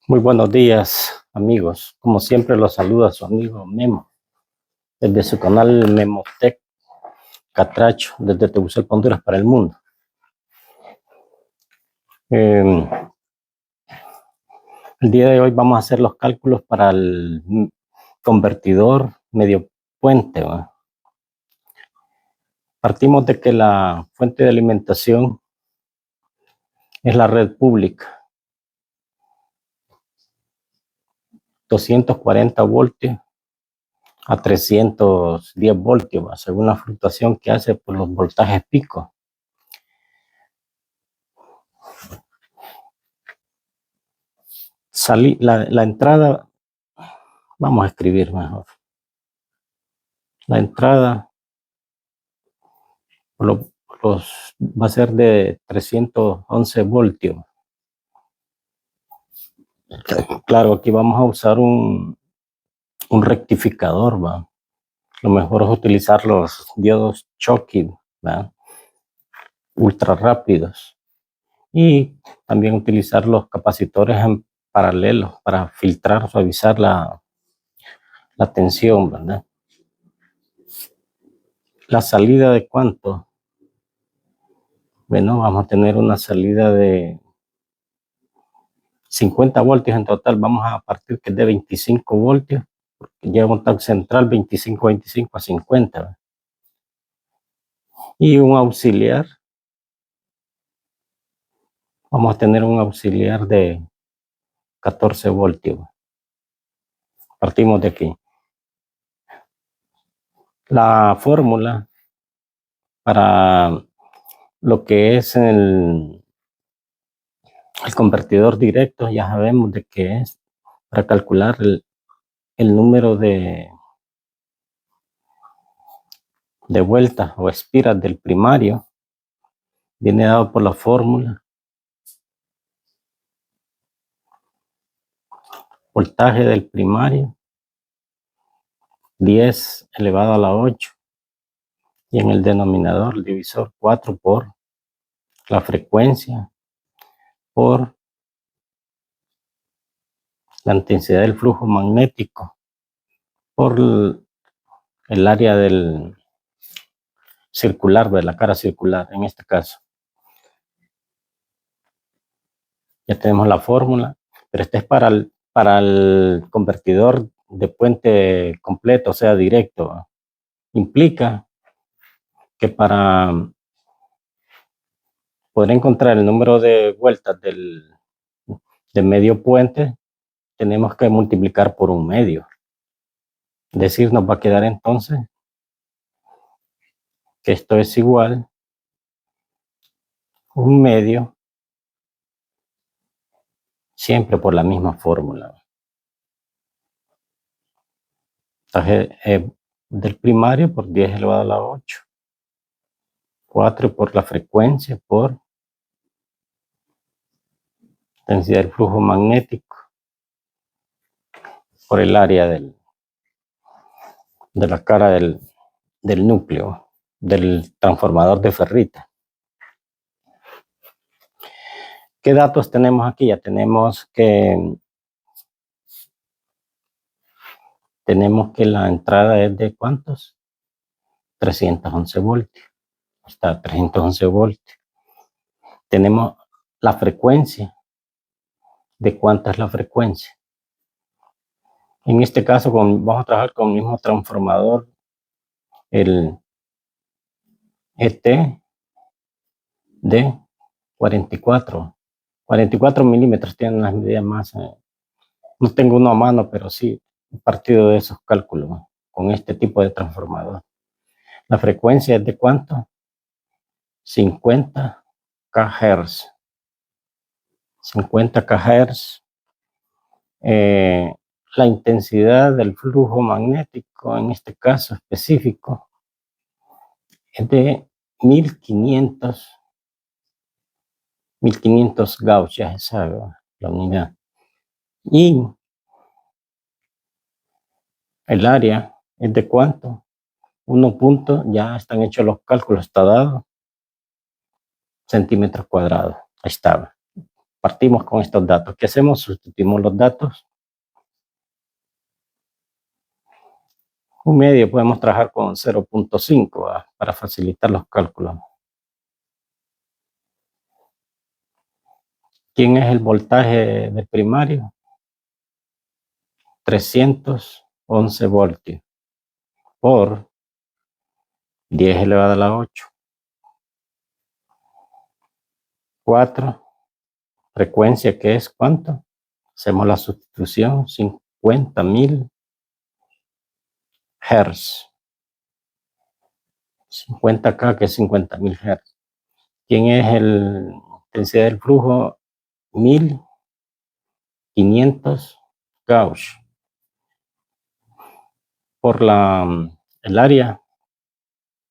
Muy buenos días, amigos. Como siempre, los saluda su amigo Memo, desde su canal Memotech Catracho, desde Tegucigalpa, Honduras, para el mundo. Eh, el día de hoy vamos a hacer los cálculos para el convertidor medio puente, ¿va? Partimos de que la fuente de alimentación es la red pública, 240 voltios a 310 voltios, ¿va? Según la fluctuación que hace por los voltajes picos. La entrada, vamos a escribir mejor. La entrada va a ser de 311 voltios. Claro, aquí vamos a usar un rectificador, ¿va? Lo mejor es utilizar los diodos Schottky, ¿va? Ultra rápidos. Y también utilizar los capacitores en paralelo para filtrar, suavizar la tensión, ¿verdad? La salida de cuánto. Bueno, vamos a tener una salida de 50 voltios en total. Vamos a partir que es de 25 voltios, porque lleva un tag central 25 a 50. ¿Verdad? Y un auxiliar. Vamos a tener un auxiliar de 14 voltios. Partimos de aquí. La fórmula para lo que es el convertidor directo, ya sabemos de qué es. Para calcular el número de vueltas o espiras del primario, viene dado por la fórmula voltaje del primario 10 elevado a la 8, y en el denominador el divisor 4 por la frecuencia por la intensidad del flujo magnético por el área del circular, de la cara circular en este caso. Ya tenemos la fórmula, pero este es para el convertidor de puente completo, o sea, directo, ¿va? Implica que para poder encontrar el número de vueltas de medio puente, tenemos que multiplicar por un medio. Es decir, nos va a quedar entonces que esto es igual un medio, siempre por la misma fórmula. Entonces, del primario por 10 elevado a la 8. 4 por la frecuencia por intensidad del flujo magnético por el área de la cara del núcleo del transformador de ferrita. ¿Qué datos tenemos aquí? Ya tenemos que la entrada es de ¿cuántos? 311 voltios. Está 311 voltios. Tenemos la frecuencia. ¿De cuánta es la frecuencia? En este caso vamos a trabajar con el mismo transformador, el ET de 44 milímetros, tienen las medidas más. No tengo uno a mano, pero sí he partido de esos cálculos, ¿no? Con este tipo de transformador. La frecuencia es de ¿cuánto? 50 kHz. 50 kHz. La intensidad del flujo magnético, en este caso específico, es de 1500 Gauss, ya se sabe la unidad. Y el área es de ¿cuánto? 1 punto, ya están hechos los cálculos, está dado, centímetros cuadrados. Ahí estaba. partimos con estos datos. ¿Qué hacemos? Sustituimos los datos. Un medio podemos trabajar con 0.5 para facilitar los cálculos. ¿Quién es el voltaje del primario? 311 voltios por 10 elevado a la 8. 4. Frecuencia, que es ¿cuánto? Hacemos la sustitución, 50.000 Hz. 50K, que es 50.000 Hz. ¿Quién es el intensidad del flujo? 1500 Gauss por el área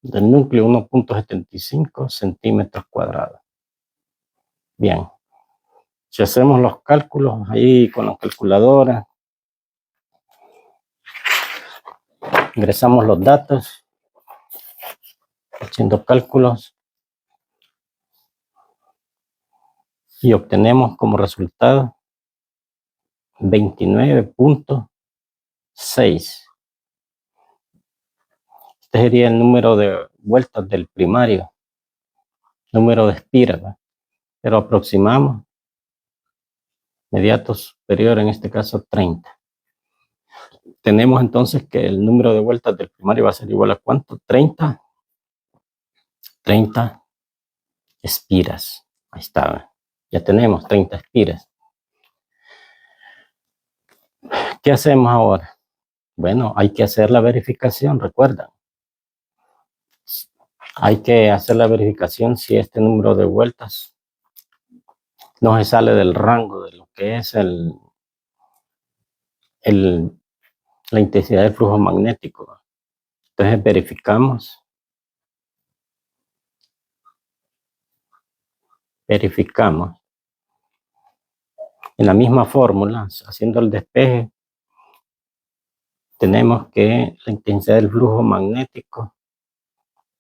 del núcleo, 1.75 centímetros cuadrados. Bien, si hacemos los cálculos ahí con la calculadora, ingresamos los datos, haciendo cálculos, y obtenemos como resultado 29.6. Este sería el número de vueltas del primario, número de espiras, ¿verdad? Pero aproximamos inmediato superior, en este caso 30. Tenemos entonces que el número de vueltas del primario va a ser igual a ¿cuánto? 30 espiras. Ahí está. Ya tenemos 30 espiras. ¿Qué hacemos ahora? Bueno, hay que hacer la verificación, recuerdan. Hay que hacer la verificación si este número de vueltas no se sale del rango de lo que es la intensidad del flujo magnético. Entonces verificamos en la misma fórmula, haciendo el despeje, tenemos que la intensidad del flujo magnético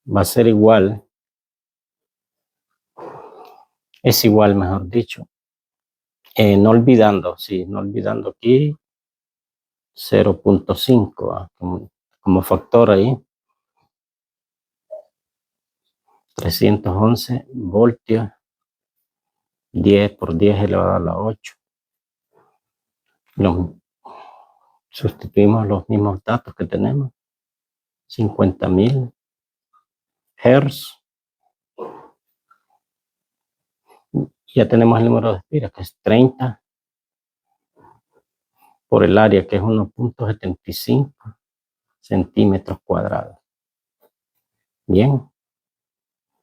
va a ser igual, es igual, mejor dicho, no olvidando aquí 0.5 como factor ahí, 311 voltios, 10 por 10 elevado a la 8. Sustituimos los mismos datos que tenemos, 50.000 Hz. Ya tenemos el número de espiras, que es 30 por el área, que es 1.75 centímetros cuadrados. Bien,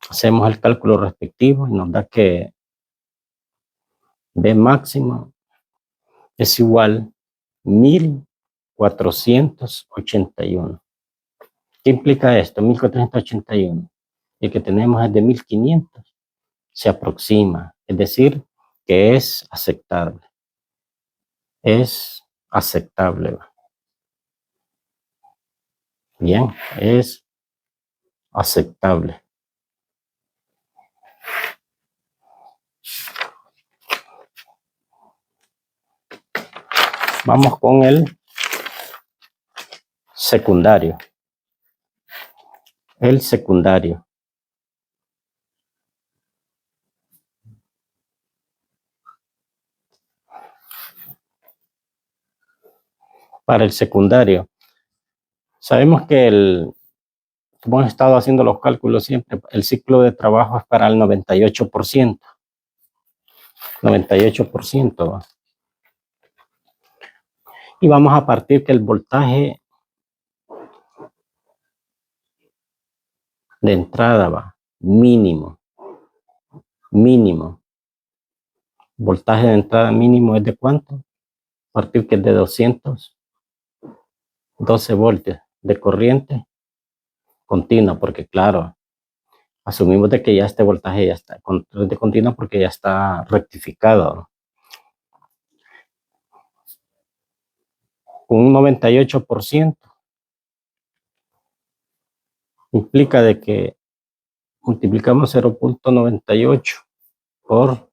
hacemos el cálculo respectivo y nos da que B máximo es igual a 1481. ¿Qué implica esto? 1481. El que tenemos es de 1500. Se aproxima, es decir, que es aceptable. Es aceptable. Bien, es aceptable. Vamos con el secundario. El secundario. Para el secundario, sabemos que como hemos estado haciendo los cálculos siempre, el ciclo de trabajo es para el 98%. 98%. ¿Va? Y vamos a partir que el voltaje de entrada va mínimo. Voltaje de entrada mínimo es de ¿cuánto? A partir que es de 212 voltios de corriente continua, porque claro, asumimos de que ya este voltaje ya está de continua porque ya está rectificado, ¿no? Un 98% implica de que multiplicamos 0.98 por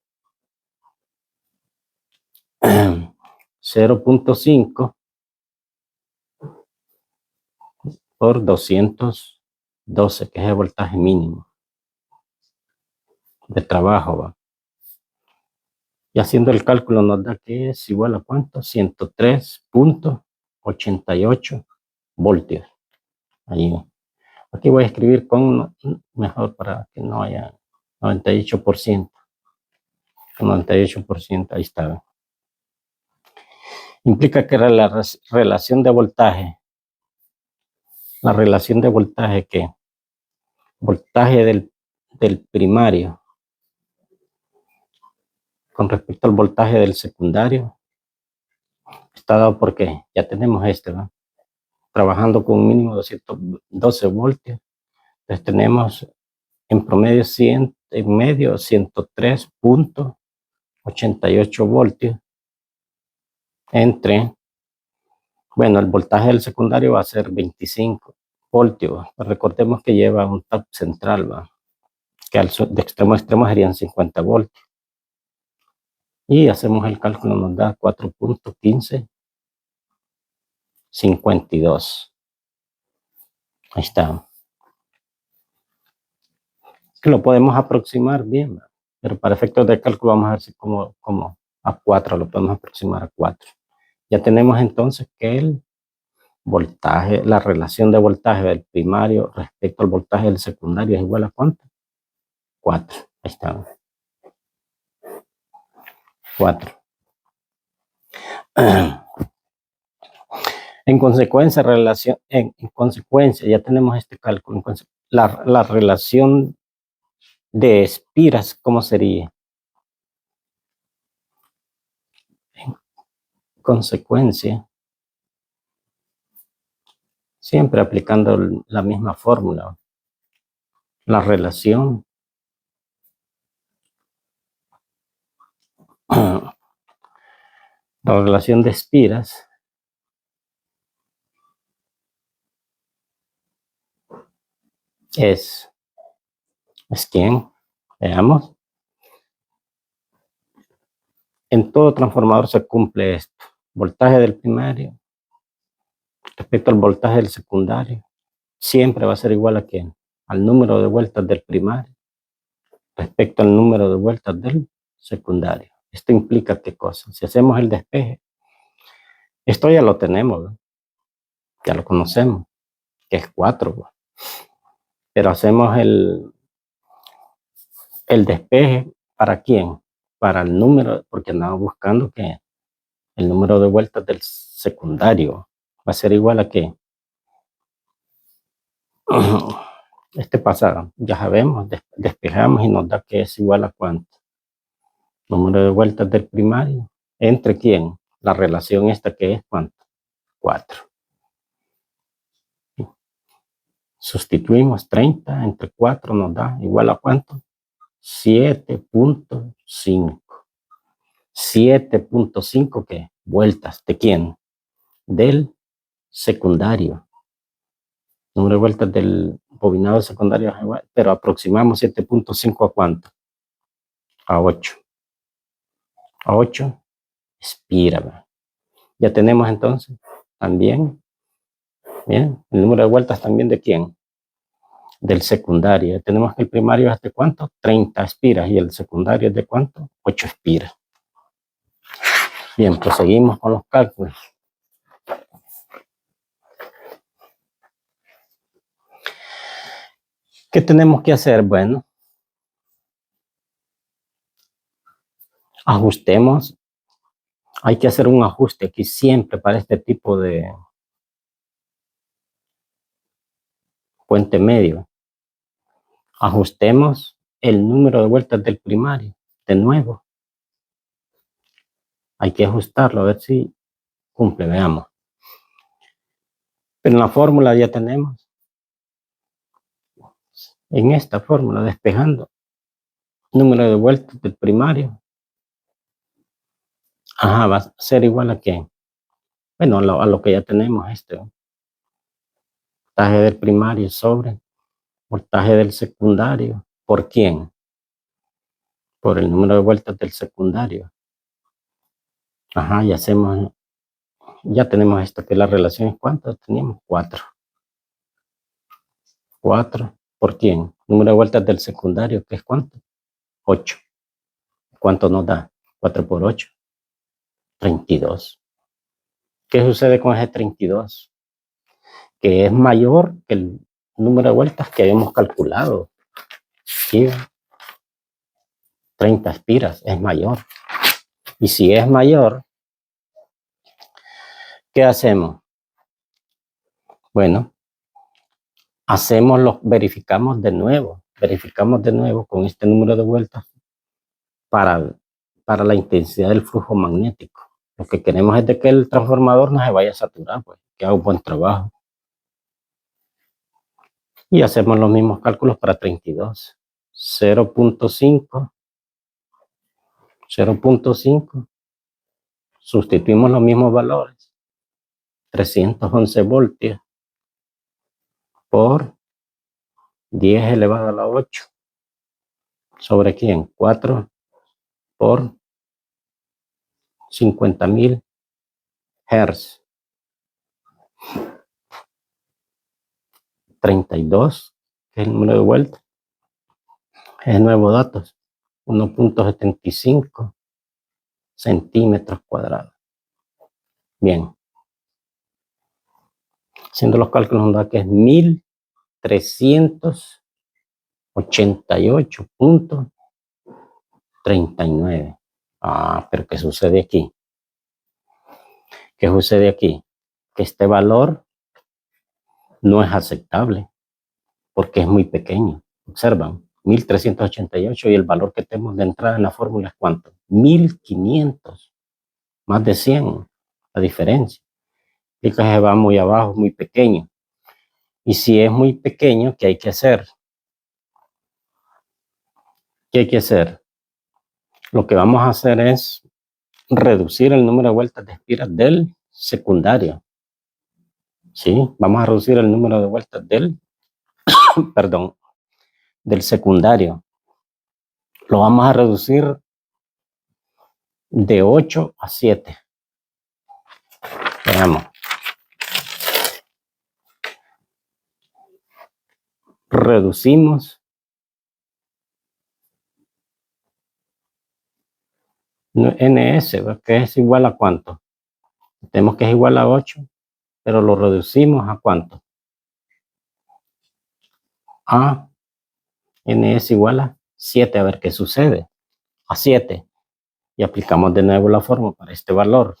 0.5 por 212, que es el voltaje mínimo de trabajo, ¿va? Y haciendo el cálculo nos da que es igual a ¿cuánto? 103.88 voltios. Ahí. Aquí voy a escribir con mejor para que no haya 98%. 98%, ahí está. Implica que la relación de voltaje, que voltaje del primario con respecto al voltaje del secundario está dado porque ya tenemos ¿no? Trabajando con un mínimo de 212 voltios. Entonces tenemos en promedio 103.88 voltios entre, bueno, el voltaje del secundario va a ser 25 voltios. Recordemos que lleva un tap central, ¿va? Que de extremo a extremo serían 50 voltios. Y hacemos el cálculo, nos da 4.1552. Ahí está. Que lo podemos aproximar bien, ¿va? Pero para efectos de cálculo vamos a ver si como a 4, lo podemos aproximar a 4. Ya tenemos entonces que el voltaje, la relación de voltaje del primario respecto al voltaje del secundario es igual a ¿cuánto? 4. Ahí está. 4. En consecuencia, ya tenemos este cálculo. La relación de espiras, ¿cómo sería? En consecuencia, siempre aplicando la misma fórmula. La relación de espiras es ¿quién? Veamos. En todo transformador se cumple esto. Voltaje del primario respecto al voltaje del secundario siempre va a ser igual a ¿quién? Al número de vueltas del primario respecto al número de vueltas del secundario. Esto implica ¿qué cosa? Si hacemos el despeje, esto ya lo tenemos, ¿no? Ya lo conocemos, que es 4, ¿no? Pero hacemos el despeje, ¿para quién? Para el número, porque andamos buscando que el número de vueltas del secundario va a ser igual a ¿qué? Este pasa, ya sabemos, despejamos y nos da que es igual a ¿cuánto? Número de vueltas del primario. ¿Entre quién? La relación esta que es ¿cuánto? 4. Sustituimos 30 entre 4 nos da igual a ¿cuánto? 7.5. 7.5 ¿qué? Vueltas. ¿De quién? Del secundario. Número de vueltas del bobinado secundario, pero aproximamos 7.5 a ¿cuánto? A 8. A 8, expira. Ya tenemos entonces también, bien, el número de vueltas también ¿de quién? Del secundario. Tenemos que el primario es de ¿cuánto? 30 espiras y el secundario es de ¿cuánto? 8 espiras. Bien, proseguimos con los cálculos. ¿Qué tenemos que hacer? Bueno, ajustemos. Hay que hacer un ajuste aquí siempre para este tipo de puente medio. Ajustemos el número de vueltas del primario. De nuevo. Hay que ajustarlo a ver si cumple, veamos. Pero en la fórmula ya tenemos. En esta fórmula, despejando. Número de vueltas del primario. Ajá, va a ser igual a ¿qué? Bueno, a lo que ya tenemos voltaje del primario sobre voltaje del secundario. ¿Por quién? Por el número de vueltas del secundario. Ajá, y hacemos, ya tenemos esto, que la relación es ¿cuánto? Teníamos 4. 4 por quién. Número de vueltas del secundario, ¿qué es cuánto? 8. ¿Cuánto nos da? 4 por 8. 32. ¿Qué sucede con ese 32? Que es mayor que el número de vueltas que habíamos calculado. ¿Sí? 30 espiras es mayor. Y si es mayor, ¿qué hacemos? Bueno, verificamos de nuevo con este número de vueltas para, para la intensidad del flujo magnético. Lo que queremos es de que el transformador no se vaya a saturar, pues, que haga un buen trabajo. Y hacemos los mismos cálculos para 32. 0.5, 0.5, sustituimos los mismos valores. 311 voltios por 10 elevado a la 8. ¿Sobre quién? 4 por 50.000 Hz. 32, que es el número de vueltas. Es nuevo datos. 1.75 centímetros cuadrados. Bien. Haciendo los cálculos nos da que es 1388.39. Pero ¿qué sucede aquí? ¿Qué sucede aquí? Que este valor no es aceptable porque es muy pequeño. Observan, 1388 y el valor que tenemos de entrada en la fórmula es ¿cuánto? 1500, más de 100, la diferencia. Y que se va muy abajo, muy pequeño. Y si es muy pequeño, ¿qué hay que hacer? ¿Qué hay que hacer? Lo que vamos a hacer es reducir el número de vueltas de espiras del secundario. ¿Sí? Vamos a reducir el número de vueltas del, perdón, del secundario. Lo vamos a reducir de 8 a 7. Veamos. Reducimos NS, que es igual a ¿cuánto? Tenemos que es igual a 8, pero lo reducimos ¿a cuánto? A NS igual a 7, a ver qué sucede. A 7. Y aplicamos de nuevo la fórmula para este valor.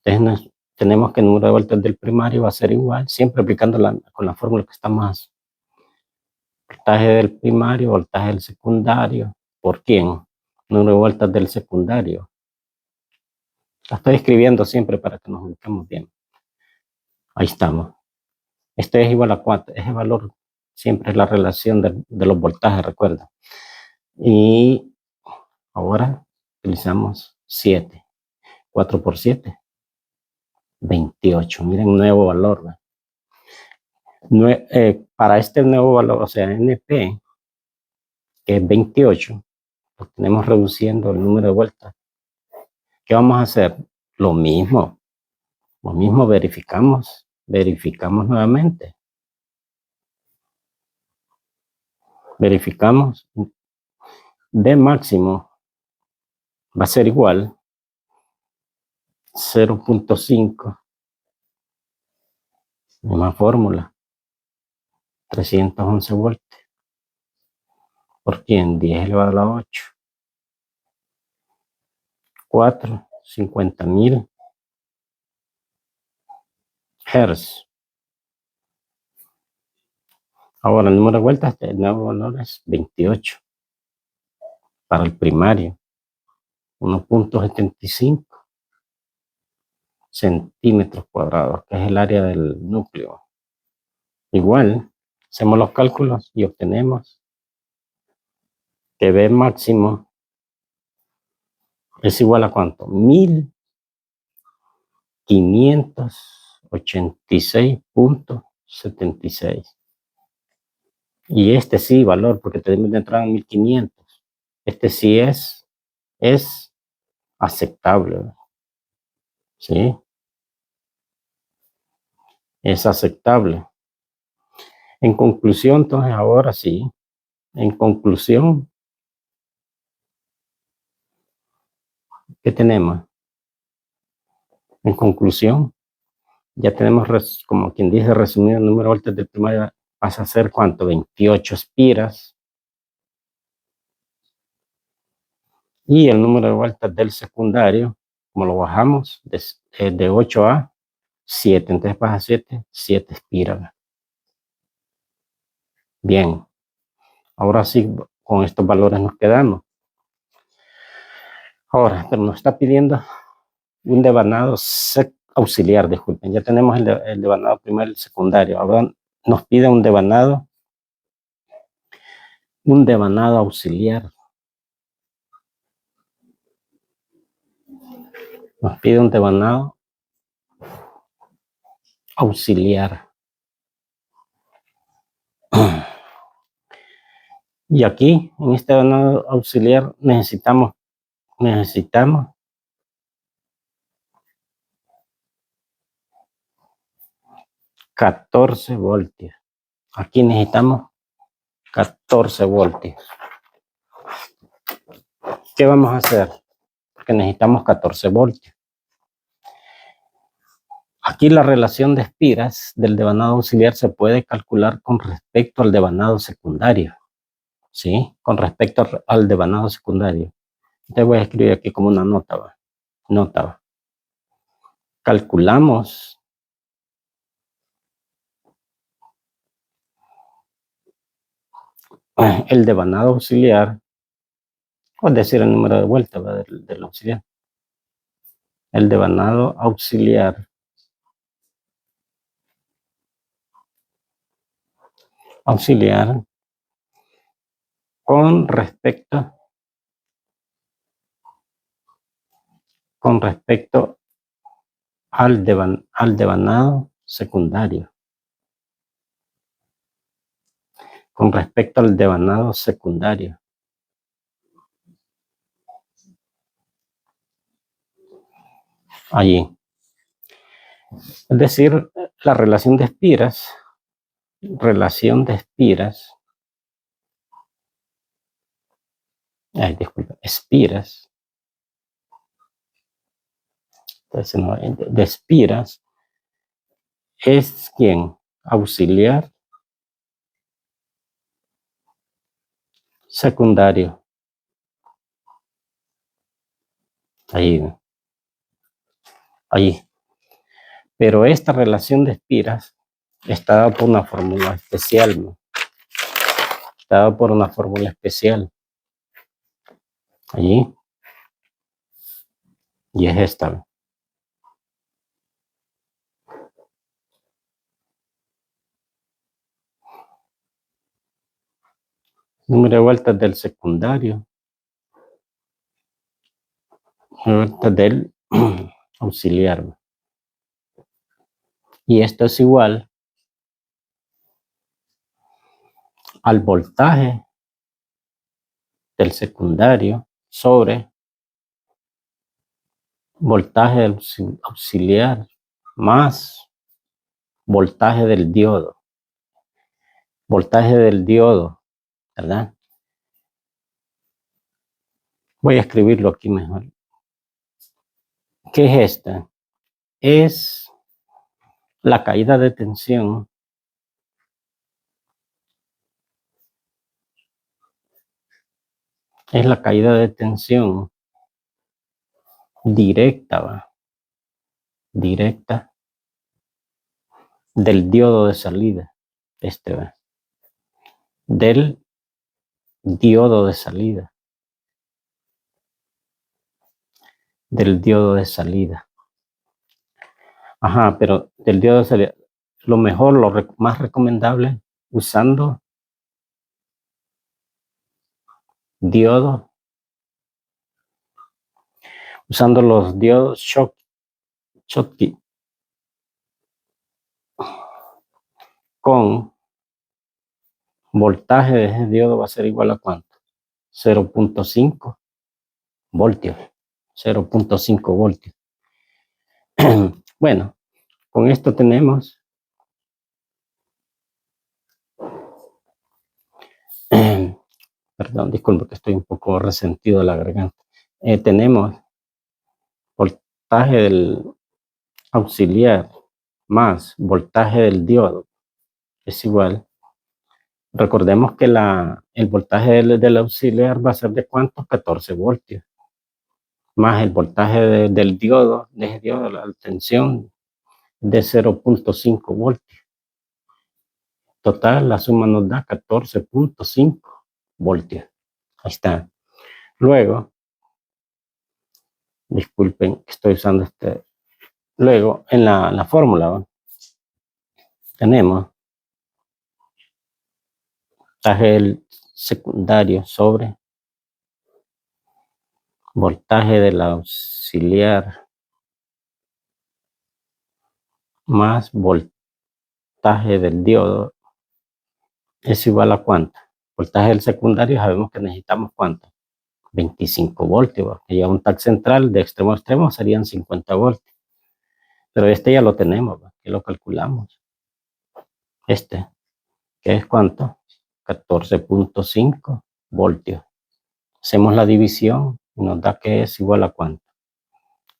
Entonces tenemos que el número de vueltas del primario va a ser igual, siempre aplicando con la fórmula que está más. Voltaje del primario, voltaje del secundario. ¿Por quién? Número de vueltas del secundario. La estoy escribiendo siempre para que nos ubiquemos bien. Ahí estamos. Este es igual a 4. Ese valor siempre es la relación de los voltajes, recuerda. Y ahora utilizamos 7. 4 por 7. 28. Miren, nuevo valor. Para este nuevo valor, o sea, NP, que es 28, lo tenemos reduciendo el número de vueltas. ¿Qué vamos a hacer? Lo mismo verificamos nuevamente. Verificamos. D máximo va a ser igual 0.5. Misma fórmula. 311 voltios. ¿Por quién? 10 elevado a la 8. 4, 50.000 Hz. Ahora el número de vueltas, el nuevo valor es 28. Para el primario, 1.75 centímetros cuadrados, que es el área del núcleo. Igual, hacemos los cálculos y obtenemos que B máximo es igual a ¿cuánto? 1586.76. Y este sí, valor, porque tenemos de entrada en 1500. Este sí es aceptable, ¿verdad? Sí, es aceptable. En conclusión, entonces ahora sí, en conclusión, ¿qué tenemos? En conclusión, ya tenemos, como quien dice, resumido el número de vueltas del primario pasa a ser ¿cuánto? 28 espiras. Y el número de vueltas del secundario, como lo bajamos, de 8 a 7. Entonces pasa a 7 espiras. Bien, ahora sí, con estos valores nos quedamos. Ahora, pero nos está pidiendo un devanado auxiliar, disculpen. Ya tenemos el devanado primario y el secundario. Ahora nos pide un devanado auxiliar. Nos pide un devanado auxiliar. Y aquí, en este devanado auxiliar, necesitamos 14 voltios. Aquí necesitamos 14 voltios. ¿Qué vamos a hacer? Porque necesitamos 14 voltios. Aquí la relación de espiras del devanado auxiliar se puede calcular con respecto al devanado secundario. ¿Sí? Con respecto al devanado secundario. Entonces voy a escribir aquí como una nota. ¿Va? Nota. ¿Va? Calculamos el devanado auxiliar, o es decir, el número de vueltas del auxiliar. El devanado auxiliar con respecto al devanado secundario. Con respecto al devanado secundario. Allí. Es decir, la relación de espiras, espiras, entonces, no, de espiras, es quien auxiliar secundario. Ahí. Pero esta relación de espiras está dada por una fórmula especial, ¿no? Está dada por una fórmula especial. Allí. Y es esta, ¿no? Número de vueltas del secundario. Número de vueltas del auxiliar, ¿no? Y esto es igual al voltaje del secundario sobre voltaje del auxiliar más voltaje del diodo. Voltaje del diodo, ¿verdad? Voy a escribirlo aquí mejor. ¿Qué es esta? Es la caída de tensión directa, ¿va? Directa del diodo de salida. ¿Va? Del diodo de salida. Del diodo de salida. Ajá, pero del diodo de salida. Lo mejor, más recomendable, usando diodo, usando los diodos Schottky con voltaje de ese diodo va a ser igual a ¿cuánto? 0.5 voltios. 0.5 voltios. Bueno, con esto tenemos perdón, disculpe que estoy un poco resentido de la garganta. Tenemos voltaje del auxiliar más voltaje del diodo es igual. Recordemos que el voltaje del auxiliar va a ser de ¿cuántos? 14 voltios. Más el voltaje del diodo, la tensión de 0.5 voltios. Total, la suma nos da 14.5 voltios. Ahí está. Luego, disculpen, estoy usando Luego, en la fórmula, ¿no? Tenemos voltaje del secundario sobre voltaje del auxiliar más voltaje del diodo es igual a ¿cuánto? Voltaje del secundario sabemos que necesitamos ¿cuánto? 25 voltios, porque ya un tag central de extremo a extremo serían 50 voltios. Pero este ya lo tenemos, que lo calculamos. Este, que es ¿cuánto? 14.5 voltios. Hacemos la división y nos da que es igual a ¿cuánto?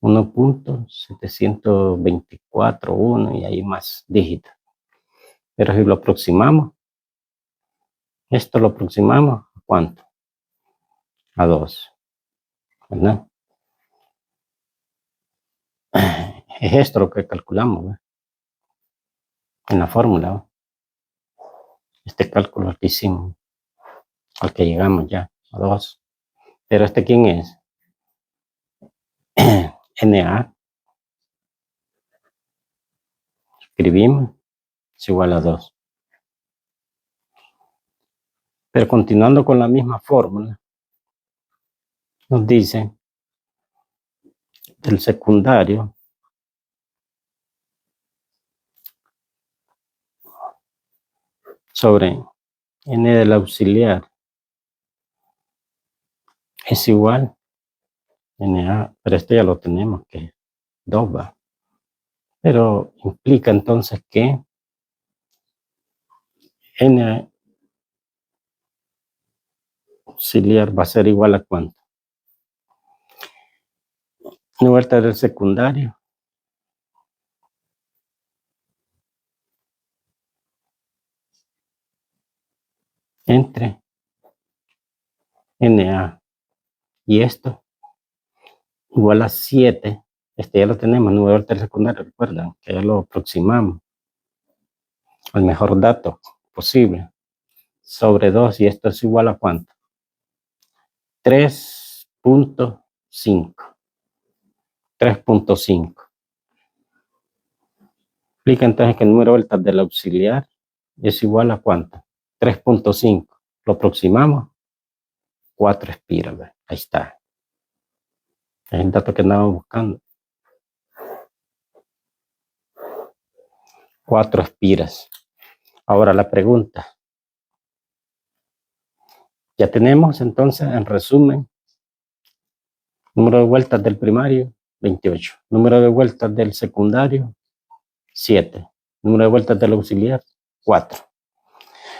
1.724, y hay más dígitos. Pero si lo aproximamos, esto lo aproximamos ¿a cuánto? A 2, ¿verdad? Es esto lo que calculamos, ¿verdad? En la fórmula, ¿verdad? Este cálculo que hicimos, al que llegamos ya, a 2. Pero este, ¿quién es? Na. Escribimos, es igual a 2. Pero continuando con la misma fórmula, nos dice el secundario sobre N del auxiliar es igual Na, pero este ya lo tenemos, que es 2, ¿va? Pero implica entonces que N auxiliar va a ser igual a ¿cuánto? Una vuelta del secundario entre Na y esto igual a 7. Este ya lo tenemos, 9 vueltas del secundario, recuerdan que ya lo aproximamos al mejor dato posible, sobre 2, y esto es igual a ¿cuánto? 3.5. 3.5. Explica entonces que el número de vueltas del auxiliar es igual a ¿cuánto? 3.5. Lo aproximamos, 4 espiras. Ahí está. Es el dato que andábamos buscando. 4 espiras. Ahora la pregunta. Ya tenemos entonces, en resumen, número de vueltas del primario, 28. Número de vueltas del secundario, 7. Número de vueltas del auxiliar, 4.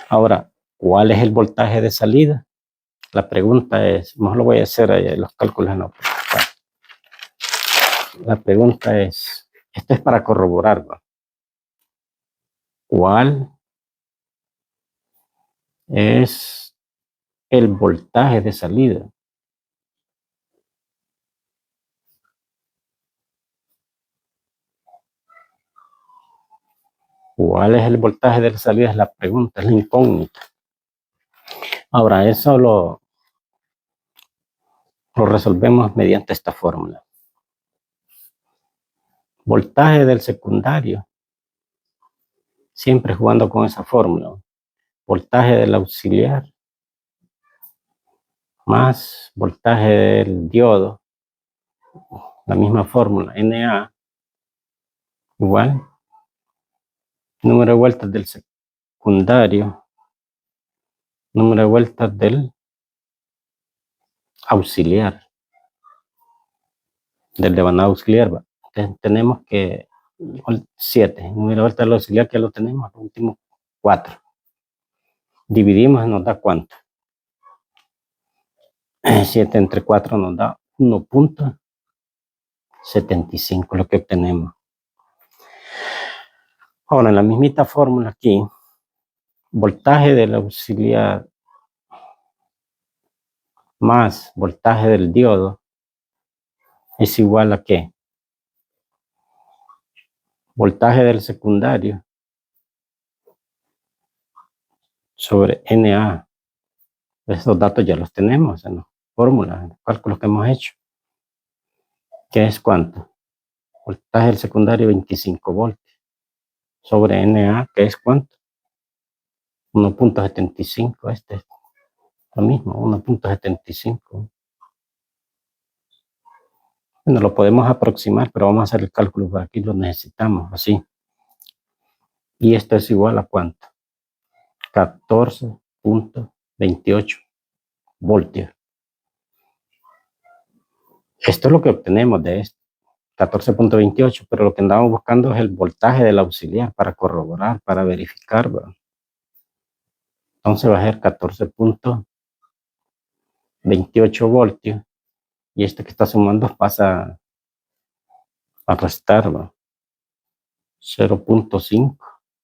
Ahora, ¿cuál es el voltaje de salida? La pregunta es, mejor lo voy a hacer ahí, los cálculos no. La pregunta es, esto es para corroborar, ¿no? ¿Cuál es el voltaje de salida? ¿Cuál es el voltaje de salida? Es la pregunta, es la incógnita. Ahora, eso lo resolvemos mediante esta fórmula. Voltaje del secundario, siempre jugando con esa fórmula. Voltaje del auxiliar más voltaje del diodo, la misma fórmula, Na, igual número de vueltas del secundario, número de vueltas del auxiliar. del devanado auxiliar, ¿va? Entonces tenemos que 7, número vuelta del auxiliar que lo tenemos, el último 4. Dividimos y nos da cuánto. 7 entre 4 nos da 1.75, lo que obtenemos. Ahora, en la mismita fórmula aquí, voltaje del auxiliar más voltaje del diodo es igual a ¿qué? Voltaje del secundario sobre NA. Esos datos ya los tenemos en las fórmulas, en los cálculos que hemos hecho. ¿Qué es cuánto? Voltaje del secundario 25 voltios sobre NA, ¿qué es cuánto? 1.75, este es lo mismo, 1.75. Bueno, lo podemos aproximar, pero vamos a hacer el cálculo por aquí, lo necesitamos así. Y esto es igual a cuánto? 14.28 voltios. Esto es lo que obtenemos de esto, 14.28, pero lo que andamos buscando es el voltaje del auxiliar para corroborar, para verificar, ¿verdad? Entonces va a ser 14.28 voltios y este que está sumando pasa a restar, ¿verdad? 0.5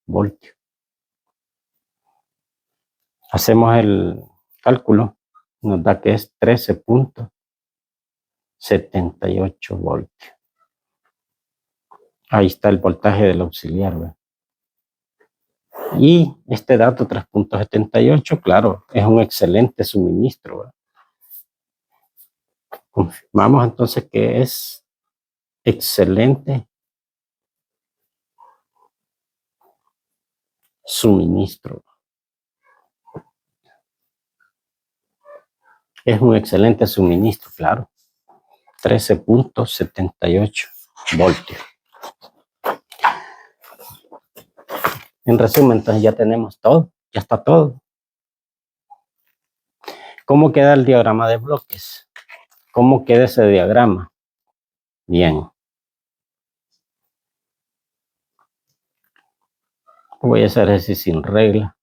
voltios. Hacemos el cálculo, nos da que es 13.78 voltios. Ahí está el voltaje del auxiliar, ¿verdad? Y este dato 3.78, claro, es un excelente suministro, ¿verdad? Confirmamos entonces que es excelente suministro. Es un excelente suministro, claro. 13.78 voltios. En resumen, entonces ya tenemos todo, ya está todo. ¿Cómo queda el diagrama de bloques? ¿Cómo queda ese diagrama? Bien. Voy a hacer ese sin regla.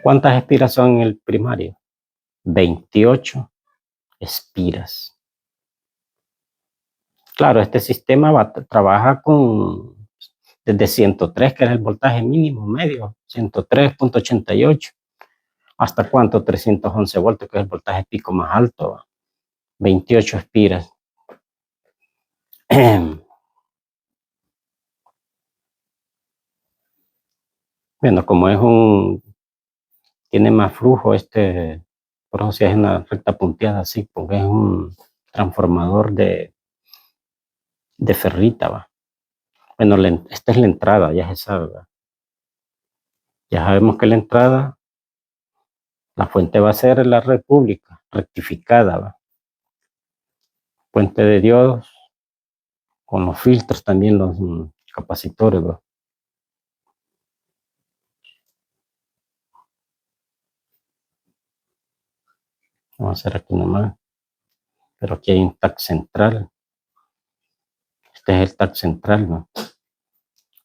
¿Cuántas espiras son en el primario? 28 espiras. Claro, este sistema trabaja con desde 103, que es el voltaje mínimo medio, 103.88, hasta cuánto, 311 voltios, que es el voltaje pico más alto, 28 espiras. Bueno, como tiene más flujo, por eso si es una recta punteada así, porque es un transformador de ferrita, va. Bueno, esta es la entrada, ya se sabe, ¿va? Ya sabemos que la entrada, la fuente va a ser la red pública, rectificada, ¿va? Fuente de diodos, con los filtros también, los capacitores, ¿va? Vamos a hacer aquí nomás, pero aquí hay un tag central. Este es el tag central, ¿no?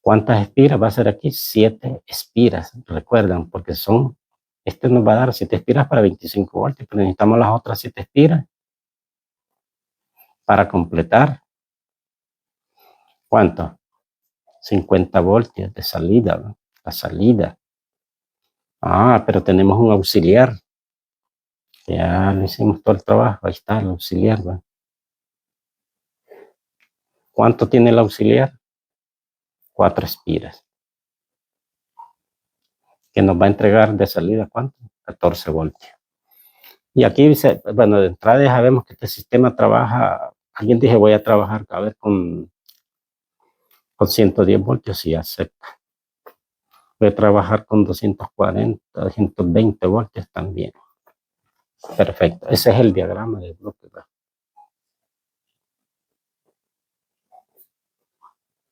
¿Cuántas espiras va a ser aquí? 7 espiras, recuerdan, porque este nos va a dar 7 espiras para 25 voltios, pero necesitamos las otras 7 espiras para completar. ¿Cuánto? 50 voltios de salida, ¿no? La salida. Ah, pero tenemos un auxiliar. Ya le hicimos todo el trabajo, ahí está el auxiliar, ¿no? ¿Cuánto tiene el auxiliar? 4 espiras. Que nos va a entregar de salida, ¿cuánto? 14 voltios. Y aquí dice, bueno, de entrada ya sabemos que este sistema trabaja, alguien dije voy a trabajar a ver con 110 voltios y acepta. Voy a trabajar con 240, 220 voltios también. Perfecto, ese es el diagrama de bloque.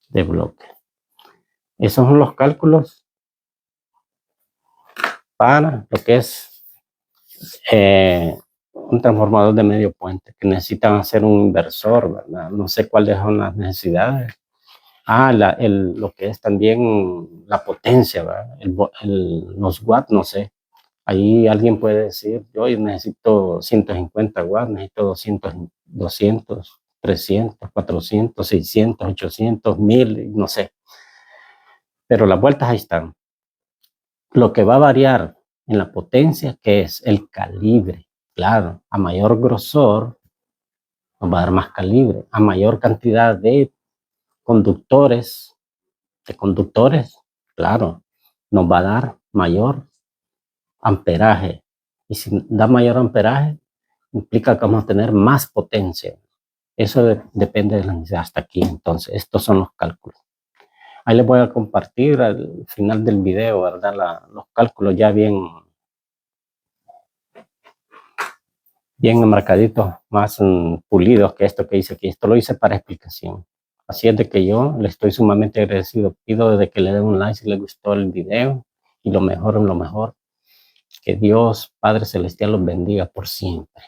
De bloque. Esos son los cálculos para lo que es un transformador de medio puente, que necesitan hacer un inversor, ¿verdad? No sé cuáles son las necesidades. Lo que es también la potencia, ¿verdad? Los watts, no sé. Ahí alguien puede decir, yo necesito 150 watts, necesito 200, 200, 300, 400, 600, 800, 1000, no sé. Pero las vueltas ahí están. Lo que va a variar en la potencia, que es el calibre. Claro, a mayor grosor nos va a dar más calibre. A mayor cantidad de conductores, claro, nos va a dar mayor amperaje. Y si da mayor amperaje, implica que vamos a tener más potencia. Eso depende de la necesidad hasta aquí. Entonces, estos son los cálculos. Ahí les voy a compartir al final del video, ¿verdad? Los cálculos ya bien marcaditos, más pulidos que esto que hice aquí. Esto lo hice para explicación. Así es de que yo le estoy sumamente agradecido. Pido de que le den un like si les gustó el video y lo mejor. Que Dios Padre Celestial los bendiga por siempre.